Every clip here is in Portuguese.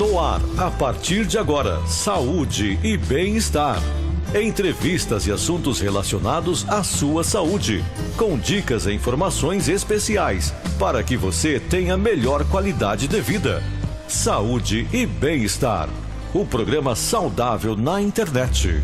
No ar, a partir de agora, saúde e bem-estar. Entrevistas e assuntos relacionados à sua saúde, com dicas e informações especiais para que você tenha melhor qualidade de vida. Saúde e bem-estar. O programa saudável na internet.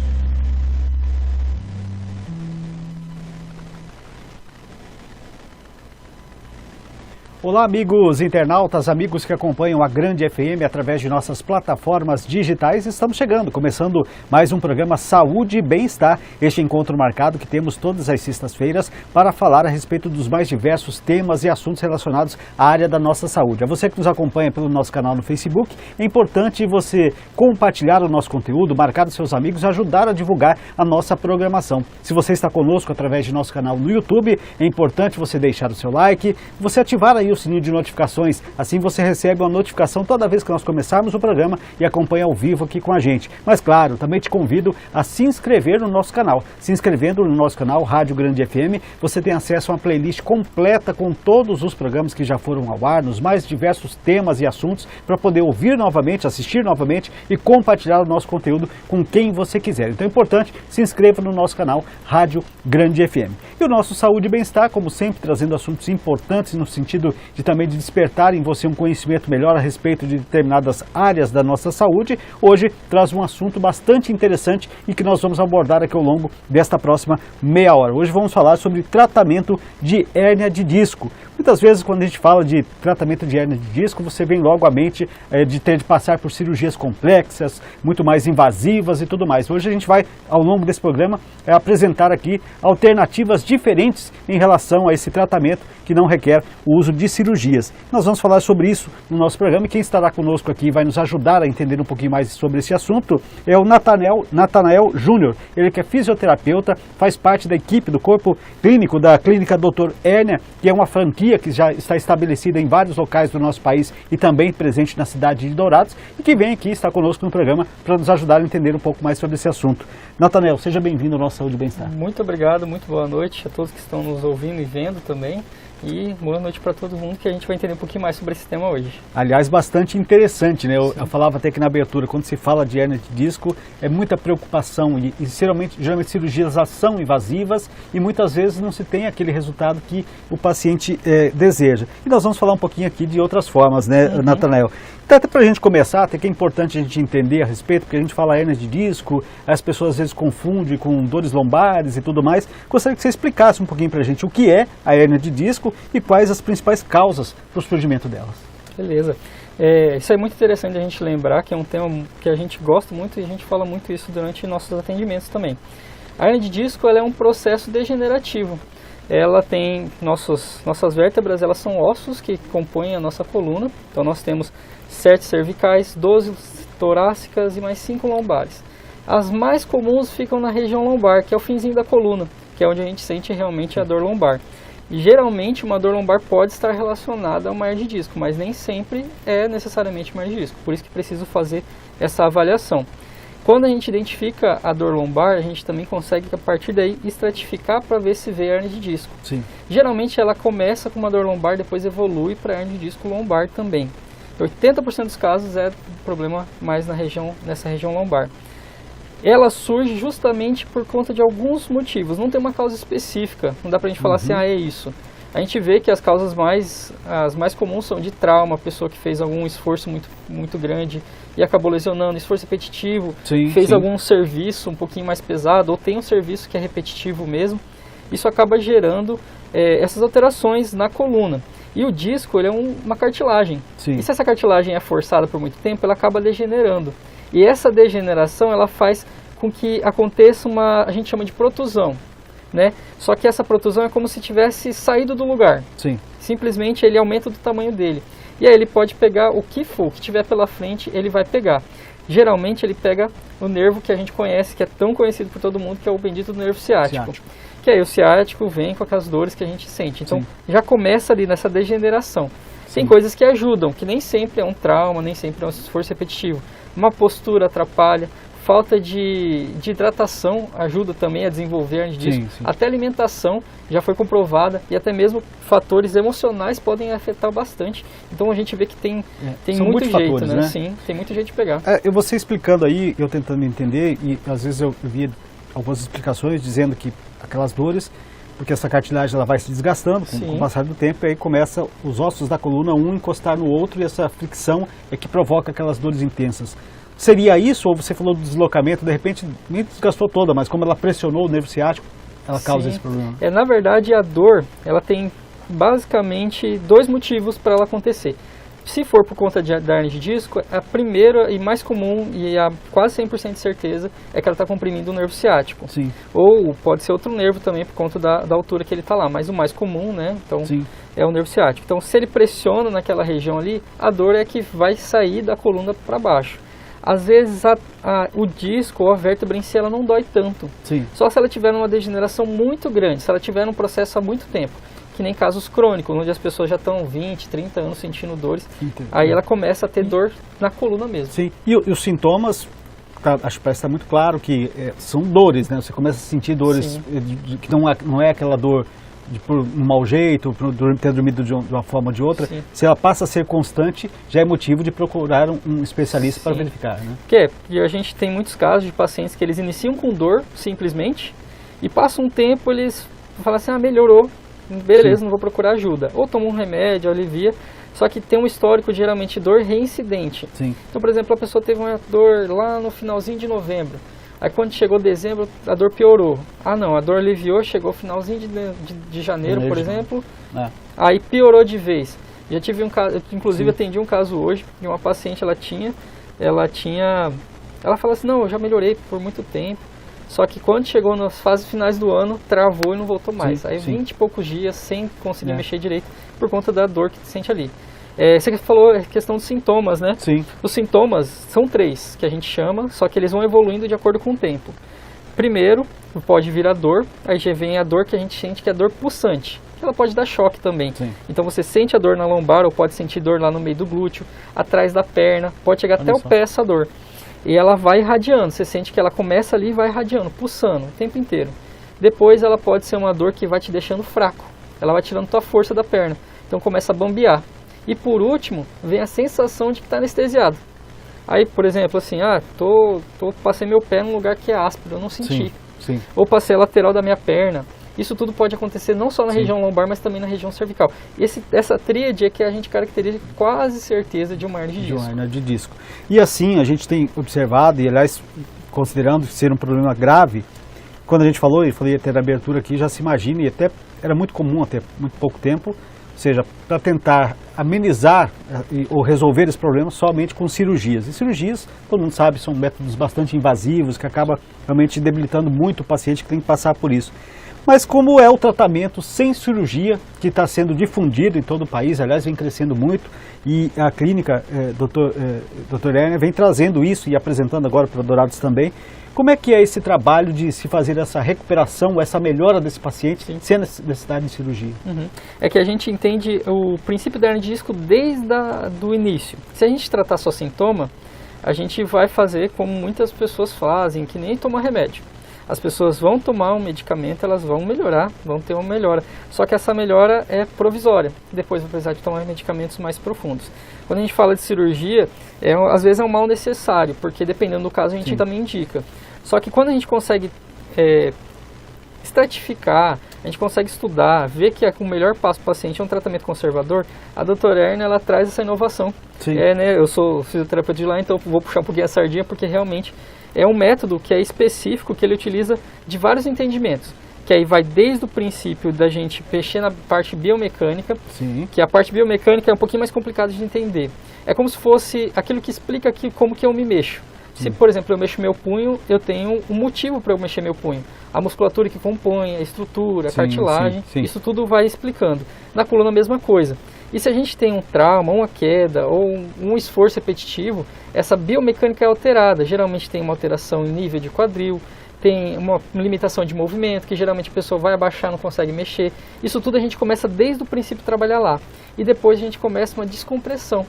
Olá, amigos internautas, amigos que acompanham a Grande FM através de nossas plataformas digitais. Estamos chegando, começando mais um programa Saúde e Bem-Estar. Este encontro marcado que temos todas as sextas-feiras para falar a respeito dos mais diversos temas e assuntos relacionados à área da nossa saúde. A você que nos acompanha pelo nosso canal no Facebook, é importante você compartilhar o nosso conteúdo, marcar os seus amigos e ajudar a divulgar a nossa programação. Se você está conosco através de nosso canal no YouTube, é importante você deixar o seu like, você ativar aí o sininho de notificações, assim você recebe uma notificação toda vez que nós começarmos o programa e acompanha ao vivo aqui com a gente. Mas claro, também te convido a se inscrever no nosso canal. Se inscrevendo no nosso canal Rádio Grande FM, você tem acesso a uma playlist completa com todos os programas que já foram ao ar, nos mais diversos temas e assuntos, para poder ouvir novamente, assistir novamente e compartilhar o nosso conteúdo com quem você quiser. Então é importante, se inscreva no nosso canal Rádio Grande FM. E o nosso Saúde e Bem-Estar, como sempre, trazendo assuntos importantes no sentido de também de despertar em você um conhecimento melhor a respeito de determinadas áreas da nossa saúde. Hoje traz um assunto bastante interessante e que nós vamos abordar aqui ao longo desta próxima meia hora. Hoje vamos falar sobre tratamento de hérnia de disco. Muitas vezes quando a gente fala de tratamento de hérnia de disco, você vem logo à mente de ter de passar por cirurgias complexas, muito mais invasivas e tudo mais. Hoje a gente vai, ao longo desse programa, apresentar aqui alternativas diferentes em relação a esse tratamento que não requer o uso de cirurgias. Nós vamos falar sobre isso no nosso programa e quem estará conosco aqui e vai nos ajudar a entender um pouquinho mais sobre esse assunto é o Natanael Júnior. Ele que é fisioterapeuta, faz parte da equipe do corpo clínico da Clínica Dr. Hérnia, que é uma franquia que já está estabelecida em vários locais do nosso país e também presente na cidade de Dourados e que vem aqui, está conosco no programa para nos ajudar a entender um pouco mais sobre esse assunto. Natanael, seja bem-vindo ao nosso Saúde e Bem-Estar. Muito obrigado, muito boa noite a todos que estão nos ouvindo e vendo também. E boa noite para todo mundo, que a gente vai entender um pouquinho mais sobre esse tema hoje. Aliás, bastante interessante, né? Eu falava até que na abertura, quando se fala de hérnia de disco, é muita preocupação e geralmente cirurgias são invasivas e muitas vezes não se tem aquele resultado que o paciente deseja. E nós vamos falar um pouquinho aqui de outras formas, né, Natanael? Então, até para a gente começar, até que é importante a gente entender a respeito, porque a gente fala hérnia de disco, as pessoas às vezes confundem com dores lombares e tudo mais. Gostaria que você explicasse um pouquinho para a gente o que é a hérnia de disco e quais as principais causas para o surgimento delas. Beleza. Isso é muito interessante a gente lembrar, que é um tema que a gente gosta muito e a gente fala muito isso durante nossos atendimentos também. A hérnia de disco ela é um processo degenerativo. Ela tem nossas vértebras, elas são ossos que compõem a nossa coluna. Então nós temos 7 cervicais, 12 torácicas e mais 5 lombares. As mais comuns ficam na região lombar, que é o finzinho da coluna, que é onde a gente sente realmente a dor lombar. E geralmente uma dor lombar pode estar relacionada a uma hérnia de disco, mas nem sempre é necessariamente uma hérnia de disco. Por isso que preciso fazer essa avaliação. Quando a gente identifica a dor lombar, a gente também consegue, a partir daí, estratificar para ver se vê hérnia de disco. Sim. Geralmente ela começa com uma dor lombar, depois evolui para hérnia de disco lombar também. 80% dos casos é problema mais nessa região lombar. Ela surge justamente por conta de alguns motivos, não tem uma causa específica, não dá pra gente falar assim, é isso. A gente vê que as causas as mais comuns são de trauma, a pessoa que fez algum esforço muito grande e acabou lesionando, esforço repetitivo, fez algum serviço um pouquinho mais pesado, ou tem um serviço que é repetitivo mesmo, isso acaba gerando essas alterações na coluna. E o disco ele é uma cartilagem, e se essa cartilagem é forçada por muito tempo, ela acaba degenerando. E essa degeneração ela faz com que aconteça a gente chama de protusão, né? Só que essa protusão é como se tivesse saído do lugar. Sim. Simplesmente ele aumenta do tamanho dele. E aí ele pode pegar o que for, o que tiver pela frente, ele vai pegar. Geralmente ele pega o nervo que a gente conhece, que é tão conhecido por todo mundo, que é o bendito nervo ciático. Que aí o ciático vem com aquelas dores que a gente sente. Então já começa ali nessa degeneração. Tem coisas que ajudam, que nem sempre é um trauma, nem sempre é um esforço repetitivo. Uma postura atrapalha, falta de hidratação ajuda também a desenvolver hernia de disco. Sim. Até alimentação já foi comprovada e até mesmo fatores emocionais podem afetar bastante. Então a gente vê que tem São muito muitos jeito, fatores, né? né? Sim, tem muito jeito de pegar. Você explicando aí, eu tentando entender, e às vezes eu vi algumas explicações dizendo que aquelas dores, porque essa cartilagem ela vai se desgastando com o passar do tempo, e aí começa os ossos da coluna um encostar no outro, e essa fricção é que provoca aquelas dores intensas. Seria isso, ou você falou do deslocamento, de repente nem desgastou toda, mas como ela pressionou o nervo ciático, ela causa esse problema? Na verdade, a dor, ela tem basicamente 2 motivos para ela acontecer. Se for por conta da hernia de disco, a primeira e mais comum, e a quase 100% de certeza, é que ela está comprimindo o nervo ciático. Sim. Ou pode ser outro nervo também, por conta da altura que ele está lá. Mas o mais comum, né, então, é o nervo ciático. Então, se ele pressiona naquela região ali, a dor é que vai sair da coluna para baixo. Às vezes, o disco ou a vértebra em si, ela não dói tanto. Sim. Só se ela tiver uma degeneração muito grande, se ela tiver um processo há muito tempo. Que nem casos crônicos, onde as pessoas já estão 20, 30 anos sentindo dores. Entendi. Aí ela começa a ter dor na coluna mesmo. Sim, e os sintomas, acho que parece estar muito claro que são dores, né? Você começa a sentir dores que não é aquela dor por um mau jeito, por ter dormido de uma forma ou de outra. Sim. Se ela passa a ser constante, já é motivo de procurar um especialista para verificar, né? E a gente tem muitos casos de pacientes que eles iniciam com dor, simplesmente, e passa um tempo, eles falam assim, melhorou, beleza, não vou procurar ajuda. Ou toma um remédio, alivia, só que tem um histórico de geralmente dor reincidente. Sim. Então, por exemplo, a pessoa teve uma dor lá no finalzinho de novembro. Aí quando chegou dezembro, a dor piorou. A dor aliviou, chegou finalzinho de janeiro, por exemplo, aí piorou de vez. Já tive um caso, inclusive atendi um caso hoje, de uma paciente, ela falou assim, não, eu já melhorei por muito tempo, só que quando chegou nas fases finais do ano, travou e não voltou mais. Aí 20 e poucos dias sem conseguir mexer direito, por conta da dor que sente ali. Você falou a questão dos sintomas, né? Sim. Os sintomas são 3 que a gente chama, só que eles vão evoluindo de acordo com o tempo. Primeiro, pode vir a dor, aí já vem a dor que a gente sente que é a dor pulsante. Ela pode dar choque também. Sim. Então você sente a dor na lombar, ou pode sentir dor lá no meio do glúteo, atrás da perna, pode chegar até o pé essa dor. E ela vai irradiando, você sente que ela começa ali e vai irradiando, pulsando o tempo inteiro. Depois ela pode ser uma dor que vai te deixando fraco, ela vai tirando tua força da perna, então começa a bambear. E por último, vem a sensação de que está anestesiado. Aí, por exemplo, assim, passei meu pé num lugar que é áspero, eu não senti. Sim. Ou passei a lateral da minha perna. Isso tudo pode acontecer não só na região lombar, mas também na região cervical. Essa tríade é que a gente caracteriza quase certeza de uma hernia de disco. De uma hernia de disco. E assim, a gente tem observado, e aliás, considerando ser um problema grave, quando a gente falou, e falei até da abertura aqui, já se imagina, e até era muito comum até muito pouco tempo, ou seja, para tentar amenizar ou resolver esse problema somente com cirurgias. E cirurgias, todo mundo sabe, são métodos bastante invasivos, que acaba realmente debilitando muito o paciente que tem que passar por isso. Mas como é o tratamento sem cirurgia, que está sendo difundido em todo o país, aliás, vem crescendo muito, e a clínica Dr. Hernia vem trazendo isso e apresentando agora para Dourados também. Como é que é esse trabalho de se fazer essa recuperação, essa melhora desse paciente, sem necessidade de cirurgia? É que a gente entende o princípio da hernia de disco desde o início. Se a gente tratar só sintoma, a gente vai fazer como muitas pessoas fazem, que nem tomar remédio. As pessoas vão tomar um medicamento, elas vão melhorar, vão ter uma melhora. Só que essa melhora é provisória. Depois vai precisar de tomar medicamentos mais profundos. Quando a gente fala de cirurgia, às vezes é um mal necessário, porque dependendo do caso a gente também indica. Só que quando a gente consegue estratificar, a gente consegue estudar, ver que o melhor passo para o paciente é um tratamento conservador, a Dr. Hernia, ela traz essa inovação. Eu sou fisioterapeuta de lá, então vou puxar um pouquinho a sardinha, porque realmente é um método que é específico, que ele utiliza de vários entendimentos. Que aí vai desde o princípio da gente mexer na parte biomecânica, que a parte biomecânica é um pouquinho mais complicada de entender. É como se fosse aquilo que explica como que eu me mexo. Se, por exemplo, eu mexo meu punho, eu tenho um motivo para eu mexer meu punho. A musculatura que compõe, a estrutura, a cartilagem, isso tudo vai explicando. Na coluna a mesma coisa. E se a gente tem um trauma, uma queda ou um esforço repetitivo, essa biomecânica é alterada. Geralmente tem uma alteração em nível de quadril, tem uma limitação de movimento, que geralmente a pessoa vai abaixar, não consegue mexer. Isso tudo a gente começa desde o princípio a trabalhar lá. E depois a gente começa uma descompressão.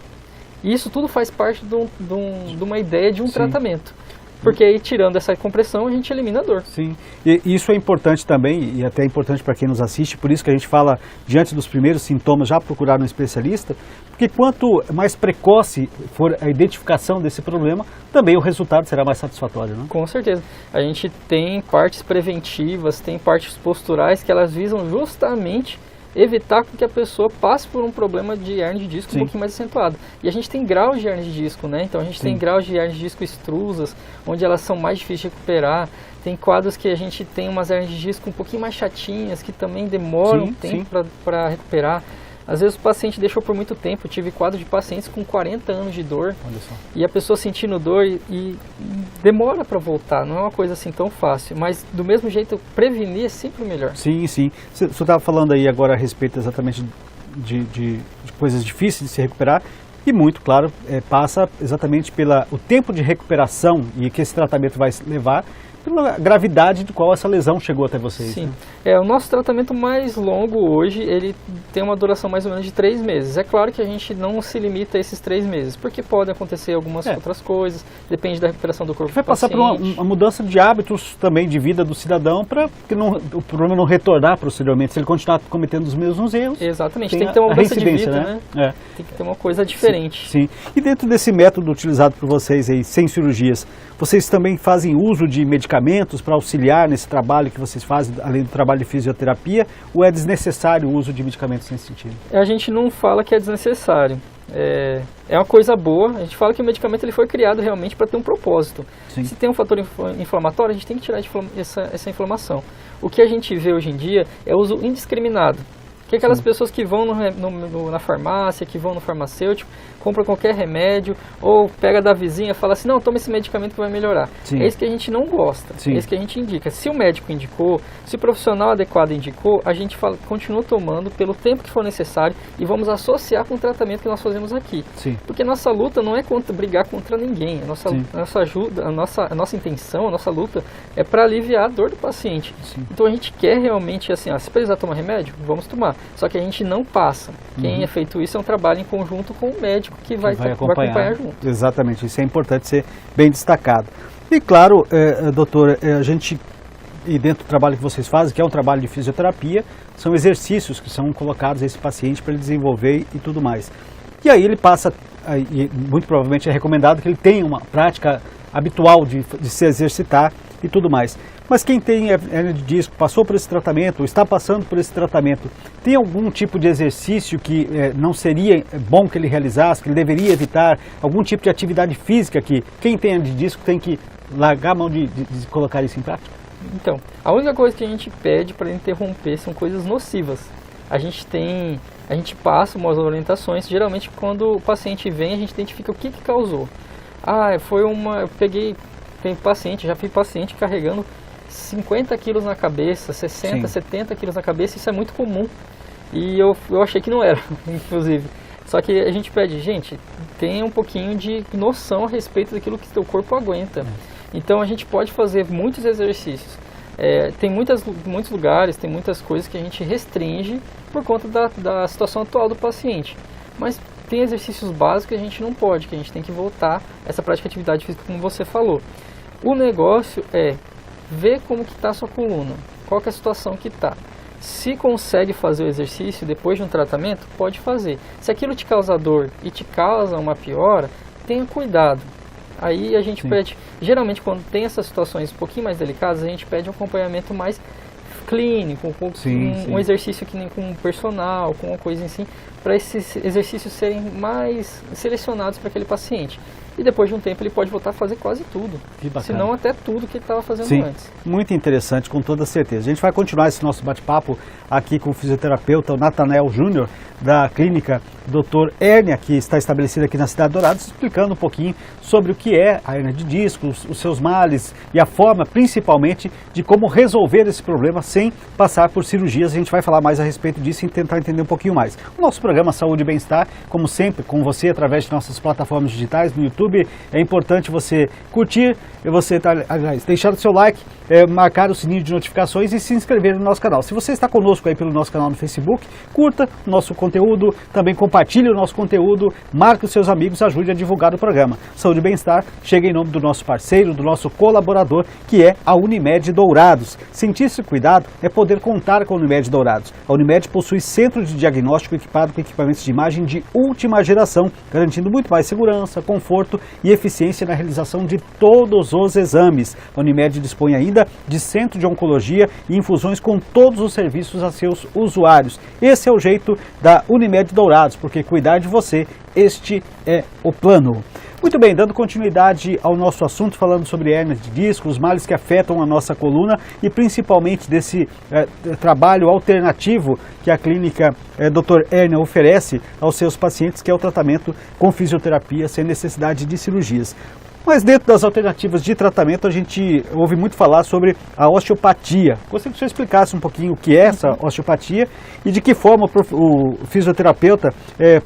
E isso tudo faz parte de uma ideia de um tratamento. porque aí tirando essa compressão a gente elimina a dor. Sim, e isso é importante também, e até é importante para quem nos assiste, por isso que a gente fala, diante dos primeiros sintomas, já procurar um especialista, porque quanto mais precoce for a identificação desse problema, também o resultado será mais satisfatório, não? Com certeza. A gente tem partes preventivas, tem partes posturais que elas visam justamente evitar que a pessoa passe por um problema de hernia de disco um pouquinho mais acentuado. E a gente tem graus de hernia de disco, né? Então a gente tem graus de hernia de disco extrusas, onde elas são mais difíceis de recuperar. Tem quadros que a gente tem umas hernias de disco um pouquinho mais chatinhas, que também demoram um tempo para recuperar. Às vezes o paciente deixou por muito tempo. Eu tive quadro de pacientes com 40 anos de dor. Olha só. E a pessoa sentindo dor e demora para voltar. Não é uma coisa assim tão fácil. Mas do mesmo jeito, prevenir é sempre o melhor. Sim, sim. Você estava falando aí agora a respeito exatamente de coisas difíceis de se recuperar. E muito, claro, passa exatamente pelo tempo de recuperação e que esse tratamento vai levar, pela gravidade do qual essa lesão chegou até vocês. Sim. Né? O nosso tratamento mais longo hoje, ele tem uma duração mais ou menos de 3 meses. É claro que a gente não se limita a esses 3 meses, porque podem acontecer algumas outras coisas, depende da recuperação do corpo do paciente. Vai passar por uma mudança de hábitos também de vida do cidadão para que o problema não retornar posteriormente, se ele continuar cometendo os mesmos erros. Exatamente, tem que ter uma mudança de vida, né? Tem que ter uma coisa diferente. Sim. E dentro desse método utilizado por vocês aí, sem cirurgias, vocês também fazem uso de medicamentos para auxiliar nesse trabalho que vocês fazem, além do trabalho de fisioterapia, ou é desnecessário o uso de medicamentos nesse sentido? A gente não fala que é desnecessário. É uma coisa boa. A gente fala que o medicamento ele foi criado realmente para ter um propósito. Sim. Se tem um fator inflamatório, a gente tem que tirar essa inflamação. O que a gente vê hoje em dia é o uso indiscriminado. Que aquelas pessoas que vão na farmácia, que vão no farmacêutico, compram qualquer remédio, ou pega da vizinha e fala assim, não, toma esse medicamento que vai melhorar. É isso que a gente não gosta, é isso que a gente indica. Se o médico indicou, se o profissional adequado indicou, a gente continua tomando pelo tempo que for necessário e vamos associar com o tratamento que nós fazemos aqui. Sim. Porque nossa luta não é brigar contra ninguém, a nossa intenção, a nossa luta é para aliviar a dor do paciente. Sim. Então a gente quer realmente, assim, se precisar tomar remédio, vamos tomar. Só que a gente não passa. Quem é feito isso é um trabalho em conjunto com o médico que vai acompanhar junto. Exatamente, isso é importante ser bem destacado. E claro, doutor, a gente, e dentro do trabalho que vocês fazem, que é um trabalho de fisioterapia, são exercícios que são colocados a esse paciente para ele desenvolver e tudo mais. E aí ele passa, e muito provavelmente é recomendado que ele tenha uma prática habitual de se exercitar e tudo mais. Mas quem tem hernia de disco, passou por esse tratamento, ou está passando por esse tratamento, tem algum tipo de exercício que não seria bom que ele realizasse, que ele deveria evitar, algum tipo de atividade física que quem tem hernia de disco tem que largar a mão de colocar isso em prática? Então, a única coisa que a gente pede para interromper são coisas nocivas. A gente passa umas orientações, geralmente quando o paciente vem, a gente identifica o que causou. Já fui paciente carregando 50 quilos na cabeça, 60, 70 quilos na cabeça, isso é muito comum. E eu achei que não era, inclusive. Só que a gente pede, gente, tenha um pouquinho de noção a respeito daquilo que seu corpo aguenta. Então a gente pode fazer muitos exercícios. Tem muitos lugares, tem muitas coisas que a gente restringe por conta da situação atual do paciente. Mas tem exercícios básicos que a gente não pode, que a gente tem que voltar a essa prática de atividade física como você falou. O negócio é ver como que está a sua coluna, qual que é a situação que está. Se consegue fazer o exercício depois de um tratamento, pode fazer. Se aquilo te causa dor e te causa uma piora, tenha cuidado. Aí a gente pede, geralmente quando tem essas situações um pouquinho mais delicadas, a gente pede um acompanhamento mais clínico, um exercício que nem com um personal, com uma coisa assim, para esses exercícios serem mais selecionados para aquele paciente. E depois de um tempo ele pode voltar a fazer quase tudo, se não até tudo que ele estava fazendo antes. Muito interessante, com toda certeza. A gente vai continuar esse nosso bate-papo aqui com o fisioterapeuta Natanael Júnior, da clínica Dr. Hérnia, que está estabelecida aqui na Cidade Dourada, explicando um pouquinho sobre o que é a hérnia de disco, os seus males e a forma, principalmente, de como resolver esse problema sem passar por cirurgias. A gente vai falar mais a respeito disso e tentar entender um pouquinho mais. O nosso programa programa Saúde e Bem-Estar, como sempre, com você através de nossas plataformas digitais no YouTube. É importante você curtir, você deixar o seu like, marcar o sininho de notificações e se inscrever no nosso canal. Se você está conosco aí pelo nosso canal no Facebook, curta o nosso conteúdo, também compartilhe o nosso conteúdo, marque os seus amigos, ajude a divulgar o programa. Saúde e Bem-Estar chega em nome do nosso parceiro, do nosso colaborador, que é a Unimed Dourados. Sentir-se cuidado é poder contar com a Unimed Dourados. A Unimed possui centro de diagnóstico equipado com equipamentos de imagem de última geração, garantindo muito mais segurança, conforto e eficiência na realização de todos os exames. A Unimed dispõe ainda de centro de oncologia e infusões com todos os serviços a seus usuários. Esse é o jeito da Unimed Dourados, porque cuidar de você, este é o plano. Muito bem, dando continuidade ao nosso assunto, falando sobre hérnia de disco, os males que afetam a nossa coluna e principalmente desse trabalho alternativo que a clínica Dr. Hérnia oferece aos seus pacientes, que é o tratamento com fisioterapia sem necessidade de cirurgias. Mas dentro das alternativas de tratamento, a gente ouve muito falar sobre a osteopatia. Gostaria que você explicasse um pouquinho o que é essa osteopatia e de que forma o fisioterapeuta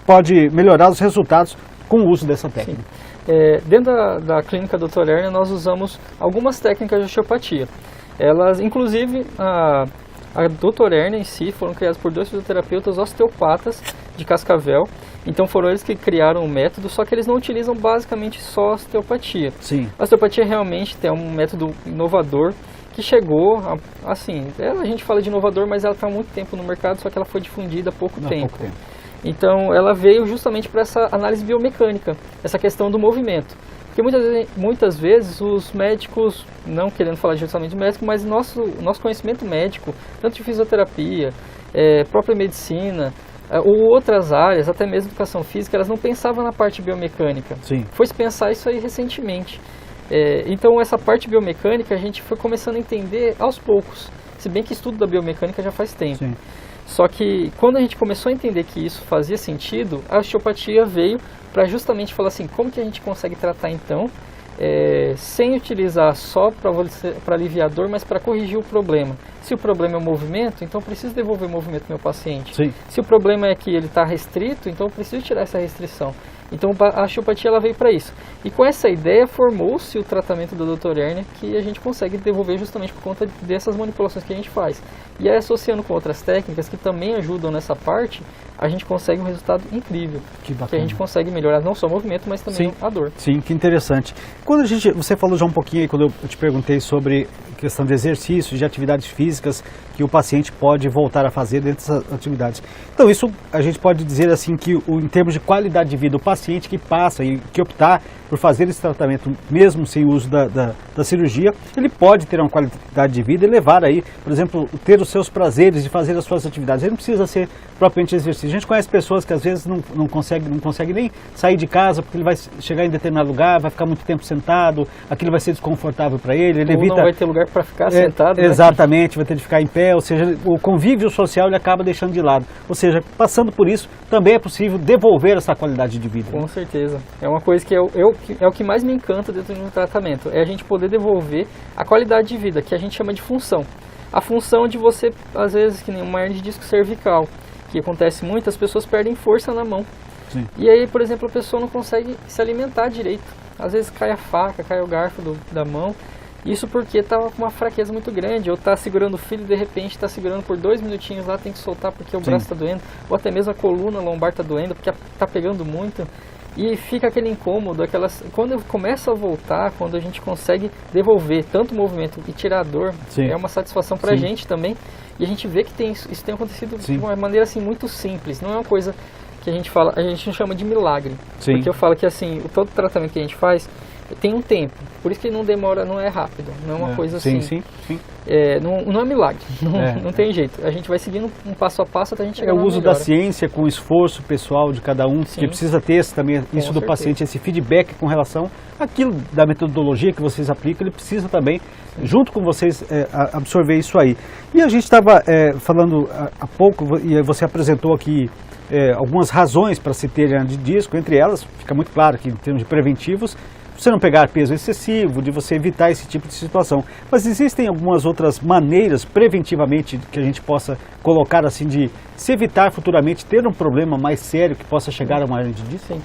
pode melhorar os resultados com o uso dessa técnica. Dentro da clínica Dr. Hérnia, nós usamos algumas técnicas de osteopatia. Elas, inclusive, a Dr. Hérnia em si, foram criadas por 2 fisioterapeutas osteopatas de Cascavel. Então foram eles que criaram o método, só que eles não utilizam basicamente só a osteopatia. Sim. A osteopatia realmente é um método inovador que chegou, assim, a gente fala de inovador, mas ela está há muito tempo no mercado, só que ela foi difundida há pouco tempo. Então ela veio justamente para essa análise biomecânica, essa questão do movimento. Porque muitas vezes os médicos, não querendo falar justamente de médico, mas nosso conhecimento médico, tanto de fisioterapia, própria medicina, ou outras áreas, até mesmo educação física, elas não pensavam na parte biomecânica. Sim. Foi se pensar isso aí recentemente. Então essa parte biomecânica a gente foi começando a entender aos poucos, se bem que estudo da biomecânica já faz tempo. Sim. Só que quando a gente começou a entender que isso fazia sentido, a osteopatia veio para justamente falar assim, como que a gente consegue tratar então, sem utilizar só para aliviar a dor, mas para corrigir o problema. Se o problema é o movimento, então eu preciso devolver o movimento ao meu paciente. Sim. Se o problema é que ele está restrito, então eu preciso tirar essa restrição. Então a osteopatia ela veio para isso. E com essa ideia formou-se o tratamento do Dr. Hérnia, que a gente consegue devolver justamente por conta dessas manipulações que a gente faz. E aí associando com outras técnicas que também ajudam nessa parte, a gente consegue um resultado incrível. Que bacana. Que a gente consegue melhorar não só o movimento, mas também a dor. Sim, que interessante. Quando você falou já um pouquinho aí, quando eu te perguntei sobre questão de exercícios, de atividades físicas que o paciente pode voltar a fazer dentro dessas atividades. Então isso a gente pode dizer assim que em termos de qualidade de vida, o paciente que passa e que optar por fazer esse tratamento mesmo sem o uso da cirurgia, ele pode ter uma qualidade de vida e levar aí, por exemplo, ter os seus prazeres de fazer as suas atividades. Ele não precisa ser propriamente exercício. A gente conhece pessoas que às vezes não consegue nem sair de casa porque ele vai chegar em determinado lugar, vai ficar muito tempo sentado, aquilo vai ser desconfortável para ele. Ele evita, não vai ter lugar para ficar sentado. Exatamente, vai ter de ficar em pé, ou seja, o convívio social ele acaba deixando de lado. Ou seja, passando por isso, também é possível devolver essa qualidade de vida. Com certeza. É uma coisa que é o que mais me encanta dentro de um tratamento, é a gente poder devolver a qualidade de vida, que a gente chama de função. A função de você, às vezes, que nem uma hérnia de disco cervical, que acontece muito, as pessoas perdem força na mão. Sim. E aí, por exemplo, a pessoa não consegue se alimentar direito. Às vezes cai a faca, cai o garfo da mão. Isso porque está com uma fraqueza muito grande, ou está segurando o filho e de repente está segurando por 2 minutinhos lá, tem que soltar porque o braço está doendo, ou até mesmo a coluna lombar está doendo porque está pegando muito. E fica aquele incômodo, quando começa a voltar, quando a gente consegue devolver tanto o movimento e tirar a dor, Sim. é uma satisfação para a gente também. E a gente vê que isso tem acontecido Sim. de uma maneira assim muito simples, não é uma coisa que a gente não chama de milagre. Sim. Porque eu falo que assim, todo tratamento que a gente faz tem um tempo, por isso que não demora, não é rápido, não é uma coisa assim. Sim. Não é milagre, não tem jeito. A gente vai seguindo um passo a passo até a gente chegar É o na uso melhora. da ciência com o esforço pessoal de cada um, Sim. que precisa ter também isso do certeza. paciente, esse feedback com relação àquilo da metodologia que vocês aplicam, ele precisa também, junto com vocês, absorver isso aí. E a gente estava falando há pouco, e você apresentou aqui algumas razões para se ter hérnia de disco, entre elas, fica muito claro que em termos de preventivos, você não pegar peso excessivo, de você evitar esse tipo de situação. Mas existem algumas outras maneiras, preventivamente, que a gente possa colocar assim, de se evitar futuramente ter um problema mais sério que possa chegar a uma hernia de disco? Sim.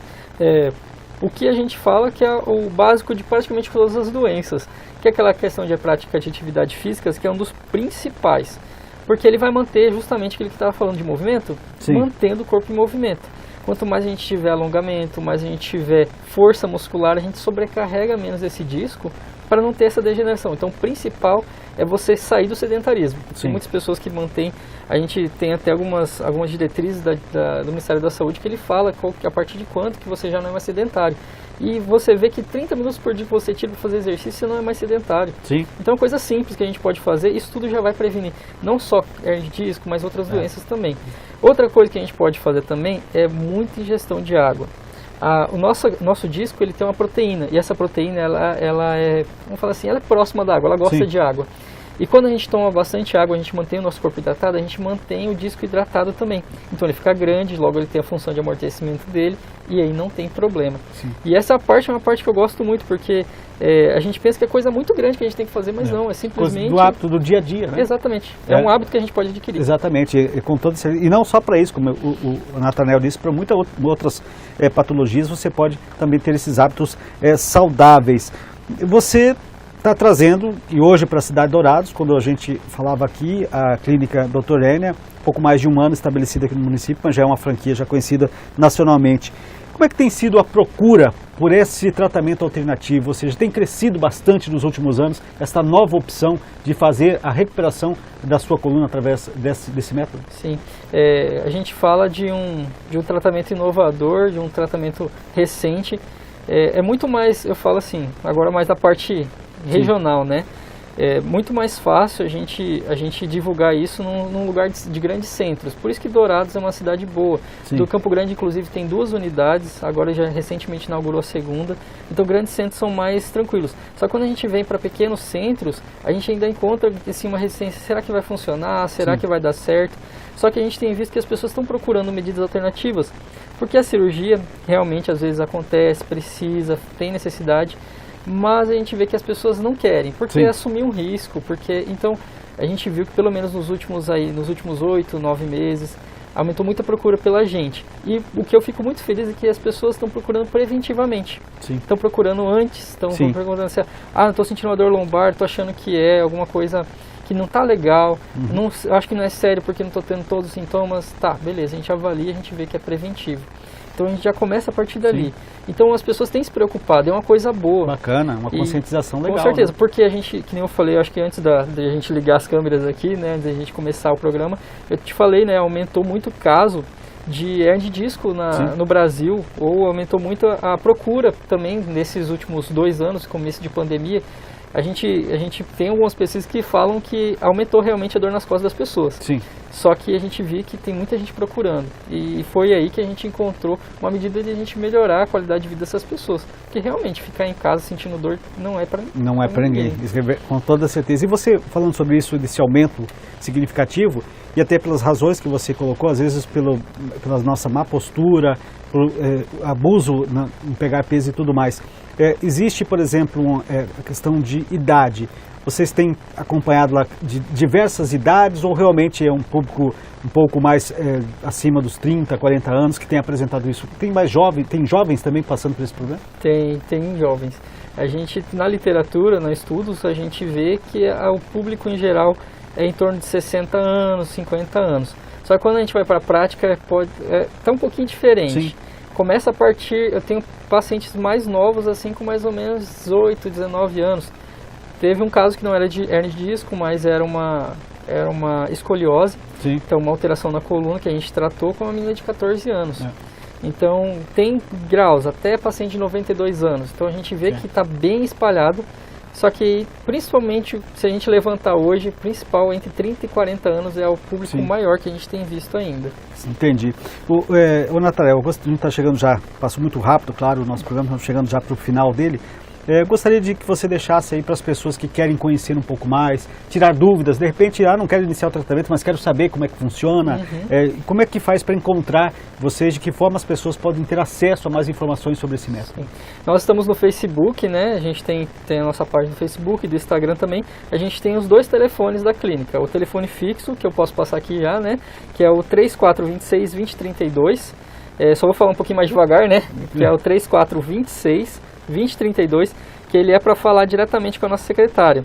O que a gente fala que é o básico de praticamente todas as doenças, que é aquela questão de prática de atividade física, que é um dos principais. Porque ele vai manter justamente aquilo que estava falando de movimento, Sim. mantendo o corpo em movimento. Quanto mais a gente tiver alongamento, mais a gente tiver força muscular, a gente sobrecarrega menos esse disco para não ter essa degeneração. Então o principal é você sair do sedentarismo. Sim. Tem muitas pessoas que mantêm, a gente tem até algumas diretrizes do Ministério da Saúde que ele fala a partir de quanto que você já não é mais sedentário. E você vê que 30 minutos por dia que você tira para fazer exercício, você não é mais sedentário. Sim. Então é uma coisa simples que a gente pode fazer, isso tudo já vai prevenir, não só hernia de disco, mas outras doenças também. Outra coisa que a gente pode fazer também é muita ingestão de água. O nosso disco ele tem uma proteína, e essa proteína ela é, vamos falar assim, ela é próxima da água, ela gosta Sim. de água. E quando a gente toma bastante água, a gente mantém o nosso corpo hidratado, a gente mantém o disco hidratado também. Então ele fica grande, logo ele tem a função de amortecimento dele, e aí não tem problema. Sim. E essa parte é uma parte que eu gosto muito, porque a gente pensa que é coisa muito grande que a gente tem que fazer, mas não, é simplesmente... Do hábito do dia a dia, né? Exatamente, é um hábito que a gente pode adquirir. Exatamente, e com todo e não só para isso, como o Natanael disse, para muitas outras patologias você pode também ter esses hábitos saudáveis. Você está trazendo, e hoje para a cidade de Dourados, quando a gente falava aqui, a clínica Dr. Hernia, pouco mais de um ano estabelecida aqui no município, mas já é uma franquia já conhecida nacionalmente. Como é que tem sido a procura por esse tratamento alternativo? Ou seja, tem crescido bastante nos últimos anos essa nova opção de fazer a recuperação da sua coluna através desse método? Sim, a gente fala de um tratamento inovador, de um tratamento recente. É muito mais, eu falo assim, agora mais da parte regional, né? É muito mais fácil a gente divulgar isso num lugar de grandes centros. Por isso que Dourados é uma cidade boa. Sim. Do Campo Grande, inclusive, tem 2 unidades, agora já recentemente inaugurou a segunda. Então, grandes centros são mais tranquilos. Só que quando a gente vem para pequenos centros, a gente ainda encontra assim, uma resistência. Será que vai funcionar? Será Sim. que vai dar certo? Só que a gente tem visto que as pessoas estão procurando medidas alternativas, porque a cirurgia realmente às vezes acontece, precisa, tem necessidade, mas a gente vê que as pessoas não querem, porque Sim. assumir um risco, então a gente viu que pelo menos nos últimos 8, 9 meses, aumentou muito a procura pela gente. E o que eu fico muito feliz é que as pessoas estão procurando preventivamente. Sim. Estão procurando antes, estão procurando assim, não estou sentindo uma dor lombar, estou achando que é alguma coisa que não está legal, acho que não é sério porque não estou tendo todos os sintomas. Tá, beleza, a gente avalia, a gente vê que é preventivo. Então a gente já começa a partir dali. Sim. Então as pessoas têm se preocupado, é uma coisa boa. Bacana, uma conscientização legal. Com certeza, né? Porque a gente, que nem eu falei, acho que antes de a gente ligar as câmeras aqui, né, antes da gente começar o programa, eu te falei, né, aumentou muito o caso de hernia de disco no Brasil, ou aumentou muito a procura também nesses últimos 2 anos, começo de pandemia. A gente tem algumas pesquisas que falam que aumentou realmente a dor nas costas das pessoas. Sim. Só que a gente viu que tem muita gente procurando. E foi aí que a gente encontrou uma medida de a gente melhorar a qualidade de vida dessas pessoas. Porque realmente ficar em casa sentindo dor não é para ninguém. Não é para ninguém, com toda certeza. E você falando sobre isso, desse aumento significativo, e até pelas razões que você colocou, às vezes pela nossa má postura, pelo abuso em pegar peso e tudo mais. Existe, por exemplo, a questão de idade. Vocês têm acompanhado lá de diversas idades ou realmente é um público um pouco mais acima dos 30, 40 anos que tem apresentado isso? Tem jovens também passando por esse problema? Tem jovens. A gente, na literatura, nos estudos, a gente vê que o público em geral é em torno de 60 anos, 50 anos. Só que quando a gente vai para a prática, tá um pouquinho diferente. Sim. Começa a partir, eu tenho pacientes mais novos, assim, com mais ou menos 18, 19 anos. Teve um caso que não era de hernia de disco, mas era uma escoliose. Sim. Então uma alteração na coluna que a gente tratou com uma menina de 14 anos. Então tem graus, até paciente de 92 anos. Então a gente vê que está bem espalhado. Só que, principalmente, se a gente levantar hoje, o principal entre 30 e 40 anos é o público maior que a gente tem visto ainda. Entendi. O Natanael, a gente está chegando já, passou muito rápido, claro, o nosso programa, estamos chegando já para o final dele. Gostaria de que você deixasse aí para as pessoas que querem conhecer um pouco mais, tirar dúvidas, de repente, não quero iniciar o tratamento, mas quero saber como é que funciona, como é que faz para encontrar vocês, de que forma as pessoas podem ter acesso a mais informações sobre esse método. Nós estamos no Facebook, né? A gente tem a nossa página do Facebook, do Instagram também. A gente tem os 2 telefones da clínica. O telefone fixo, que eu posso passar aqui já, né? Que é o 3426-2032. Só vou falar um pouquinho mais devagar, né? Que é o 3426-2032, que ele é para falar diretamente com a nossa secretária.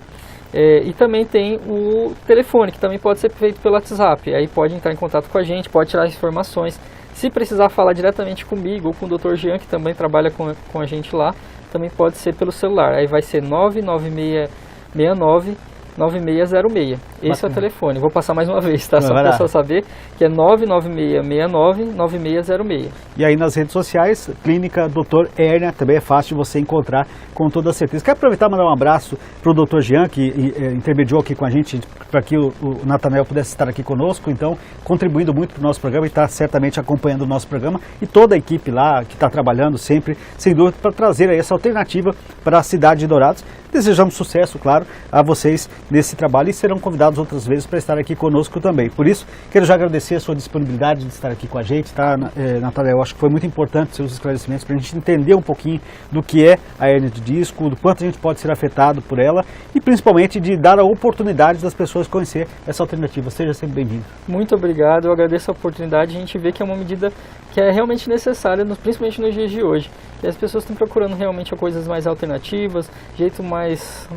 E também tem o telefone, que também pode ser feito pelo WhatsApp. Aí pode entrar em contato com a gente, pode tirar informações. Se precisar falar diretamente comigo ou com o Dr. Jean, que também trabalha com a gente lá, também pode ser pelo celular. Aí vai ser 99669-9606. Esse é o telefone. Vou passar mais uma vez, tá? Só para o pessoal saber, que é 99669-9606. E aí nas redes sociais, Clínica Dr. Hérnia, também é fácil de você encontrar com toda certeza. Quero aproveitar e mandar um abraço para o Dr. Jean, que intermediou aqui com a gente, para que o Natanael pudesse estar aqui conosco, então contribuindo muito para o nosso programa e está certamente acompanhando o nosso programa, e toda a equipe lá que está trabalhando sempre, sem dúvida, para trazer aí essa alternativa para a cidade de Dourados. Desejamos sucesso, claro, a vocês nesse trabalho e serão convidados outras vezes para estar aqui conosco também. Por isso, quero já agradecer a sua disponibilidade de estar aqui com a gente, tá, Natália? Eu acho que foi muito importante seus esclarecimentos para a gente entender um pouquinho do que é a hérnia de disco, do quanto a gente pode ser afetado por ela e principalmente de dar a oportunidade das pessoas conhecer essa alternativa. Seja sempre bem-vindo. Muito obrigado, eu agradeço a oportunidade. A gente vê que é uma medida que é realmente necessária, principalmente nos dias de hoje. Que as pessoas estão procurando realmente coisas mais alternativas, jeito mais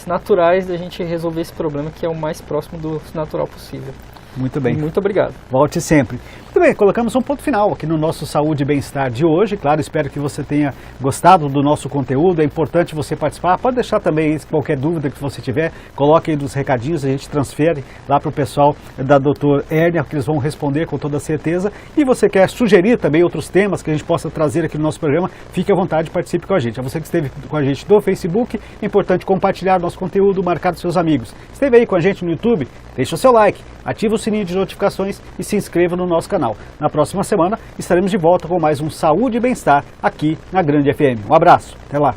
naturais da gente resolver esse problema, que é o mais próximo do natural possível. Muito bem. Muito obrigado. Volte sempre. Muito bem, colocamos um ponto final aqui no nosso Saúde e Bem-Estar de hoje. Claro, espero que você tenha gostado do nosso conteúdo. É importante você participar. Pode deixar também qualquer dúvida que você tiver. Coloque aí nos recadinhos, a gente transfere lá para o pessoal da Dr. Hérnia, que eles vão responder com toda certeza. E você quer sugerir também outros temas que a gente possa trazer aqui no nosso programa, fique à vontade, participe com a gente. A você que esteve com a gente no Facebook, é importante compartilhar nosso conteúdo, marcar dos seus amigos. Esteve aí com a gente no YouTube? Deixe o seu like, ative o sininho de notificações e se inscreva no nosso canal. Na próxima semana estaremos de volta com mais um Saúde e Bem-Estar aqui na Grande FM. Um abraço, até lá!